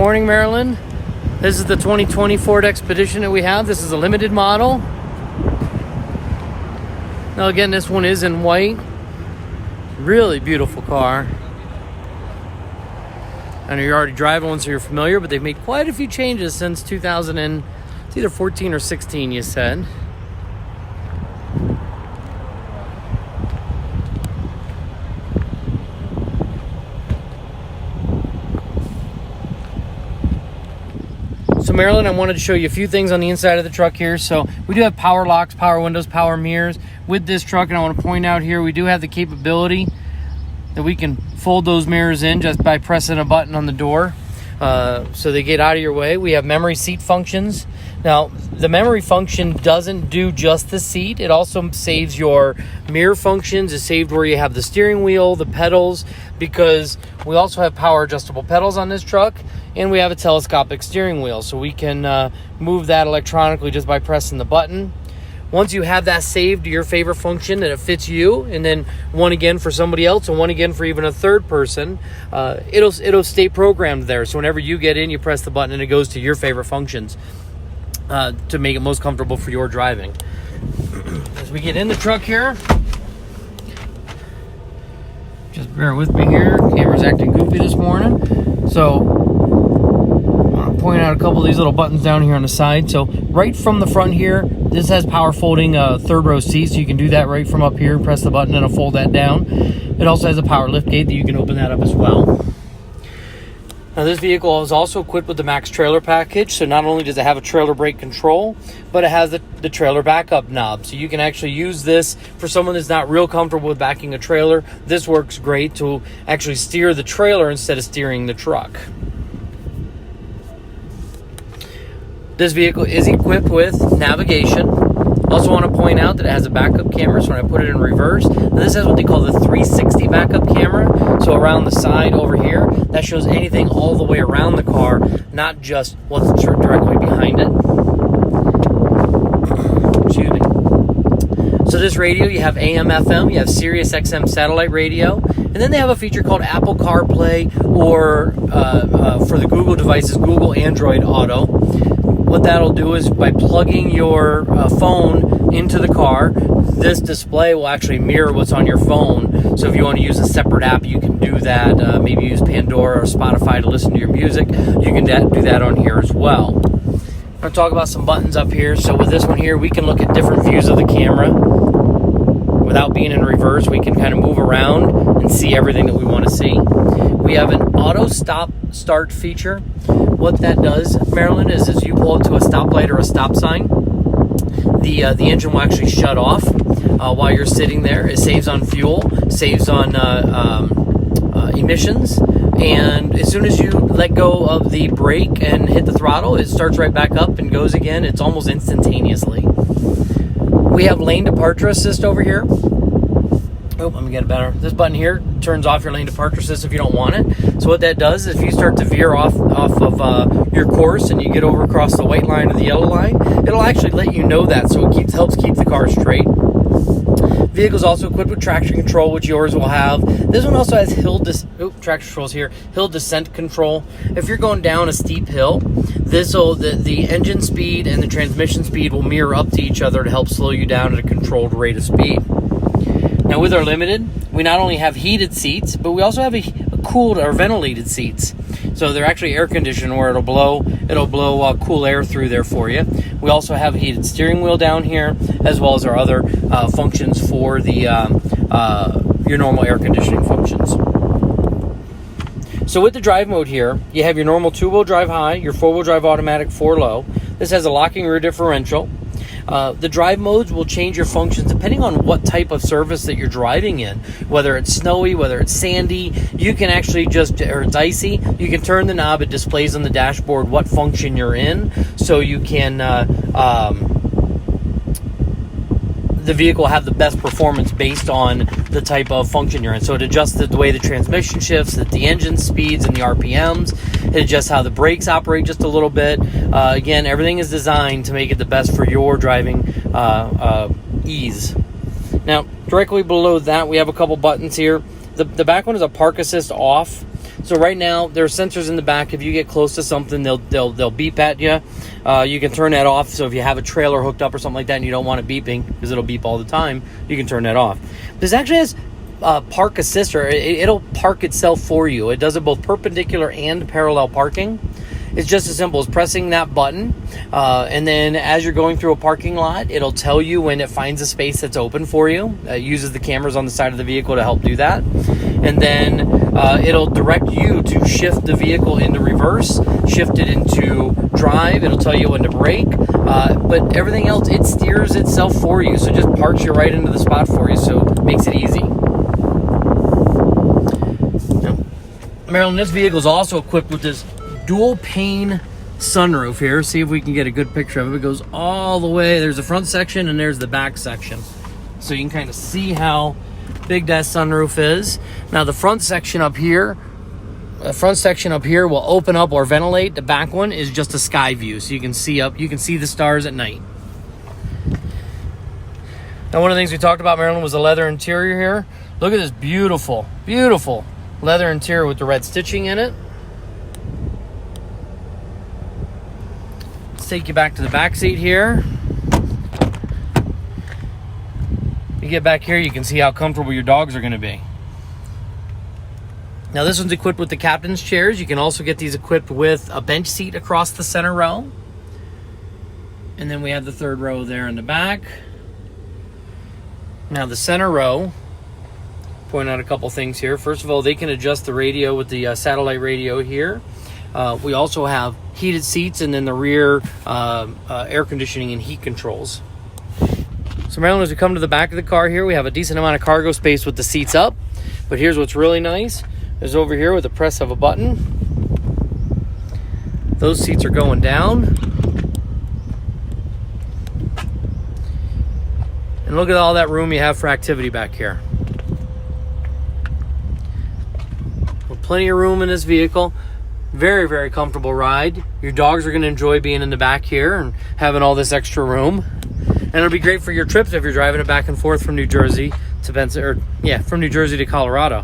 morning, Maryland. This is the 2020 Ford Expedition that we have. This is a limited model. Now again, this one is in white. Really beautiful car. I know you're already driving one, so you're familiar, but they've made quite a few changes since 2014 or 16, you said. So Maryland, I wanted to show you a few things on the inside of the truck here. So we do have power locks, power windows, power mirrors with this truck. And I want to point out here, we do have the capability that we can fold those mirrors in just by pressing a button on the door. So they get out of your way. We have memory seat functions. Now, the memory function doesn't do just the seat. It also saves your mirror functions. It's saved where you have the steering wheel, the pedals, because we also have power adjustable pedals on this truck, and we have a telescopic steering wheel. So we can move that electronically just by pressing the button. Once you have that saved to your favorite function that it fits you, and then one again for somebody else and one again for even a third person, it'll stay programmed there. So whenever you get in, you press the button and it goes to your favorite functions to make it most comfortable for your driving. As we get in the truck here, just bear with me here. Camera's acting goofy this morning. So I want to point out a couple of these little buttons down here on the side. So right from the front here, this has power folding third row seats. So you can do that right from up here and press the button and it'll fold that down. It also has a power lift gate that you can open that up as well. Now this vehicle is also equipped with the Max Trailer Package. So not only does it have a trailer brake control, but it has the trailer backup knob. So you can actually use this for someone that's not real comfortable with backing a trailer. This works great to actually steer the trailer instead of steering the truck. This vehicle is equipped with navigation. Also want to point out that it has a backup camera, so when I put it in reverse, now this has what they call the 360 backup camera. So around the side over here, that shows anything all the way around the car, not just what's directly behind it. Excuse me. So this radio, you have AM, FM, you have Sirius XM satellite radio, and then they have a feature called Apple CarPlay, or for the Google devices, Google Android Auto. What that'll do is by plugging your phone into the car, this display will actually mirror what's on your phone. So if you want to use a separate app, you can do that. Maybe use Pandora or Spotify to listen to your music. You can do that on here as well. I'm going to talk about some buttons up here. So with this one here, we can look at different views of the camera. Without being in reverse, we can kind of move around and see everything that we want to see. We have an auto stop start feature. What that does, Maryland, is as you pull up to a stoplight or a stop sign, the engine will actually shut off while you're sitting there. It saves on fuel, saves on emissions, and as soon as you let go of the brake and hit the throttle, it starts right back up and goes again. It's almost instantaneously. We have lane departure assist over here. Oh, let me get it better. This button here turns off your lane departure assist if you don't want it. So what that does is if you start to veer off of your course and you get over across the white line or the yellow line, it'll actually let you know that, so it helps keep the car straight. Vehicle's also equipped with traction control, which yours will have. This one also has traction controls here. Hill descent control. If you're going down a steep hill, the engine speed and the transmission speed will mirror up to each other to help slow you down at a controlled rate of speed. Now with our Limited, we not only have heated seats, but we also have a cooled or ventilated seats. So they're actually air conditioned, where it'll blow cool air through there for you. We also have a heated steering wheel down here, as well as our other functions for your normal air conditioning functions. So with the drive mode here, you have your normal 2-wheel drive high, your 4-wheel drive automatic 4 low. This has a locking rear differential. The drive modes will change your functions depending on what type of surface that you're driving in. Whether it's snowy, whether it's sandy, you can actually or it's icy, you can turn the knob. It displays on the dashboard what function you're in, so you can the vehicle have the best performance based on the type of function you're in. So it adjusts the way the transmission shifts, the engine speeds and the RPMs. It adjusts how the brakes operate just a little bit. Again, everything is designed to make it the best for your driving ease. Now, directly below that, we have a couple buttons here. The back one is a park assist off. So right now, there are sensors in the back. If you get close to something, they'll beep at you. You can turn that off. So if you have a trailer hooked up or something like that and you don't want it beeping, because it'll beep all the time, you can turn that off. This actually has park assist, or it'll park itself for you. It does it both perpendicular and parallel parking. It's just as simple as pressing that button, and then as you're going through a parking lot, it'll tell you when it finds a space that's open for you. It uses the cameras on the side of the vehicle to help do that. And then it'll direct you to shift the vehicle into reverse, shift it into drive. It'll tell you when to brake, but everything else, it steers itself for you. So it just parks you right into the spot for you, so it makes it easy. Now, Marilyn, this vehicle is also equipped with this dual pane sunroof here. See if we can get a good picture of it. It goes all the way. There's the front section and there's the back section. So you can kind of see how big that sunroof is. Now the front section up here will open up or ventilate. The back one is just a sky view. So you can see the stars at night. Now one of the things we talked about, Marilyn, was the leather interior here. Look at this beautiful, beautiful leather interior with the red stitching in it. Take you back to the back seat here. You get back here, you can see how comfortable your dogs are going to be. Now this one's equipped with the captain's chairs. You can also get these equipped with a bench seat across the center row. And then we have the third row there in the back. Now the center row, point out a couple things here. First of all, they can adjust the radio with the satellite radio here. We also have heated seats and then the rear air conditioning and heat controls. So Marilyn, as we come to the back of the car here, we have a decent amount of cargo space with the seats up. But here's what's really nice is over here with the press of a button. Those seats are going down. And look at all that room you have for activity back here. With plenty of room in this vehicle. Very, very comfortable ride. Your dogs are going to enjoy being in the back here and having all this extra room. And it'll be great for your trips if you're driving it back and forth from New Jersey to from New Jersey to Colorado.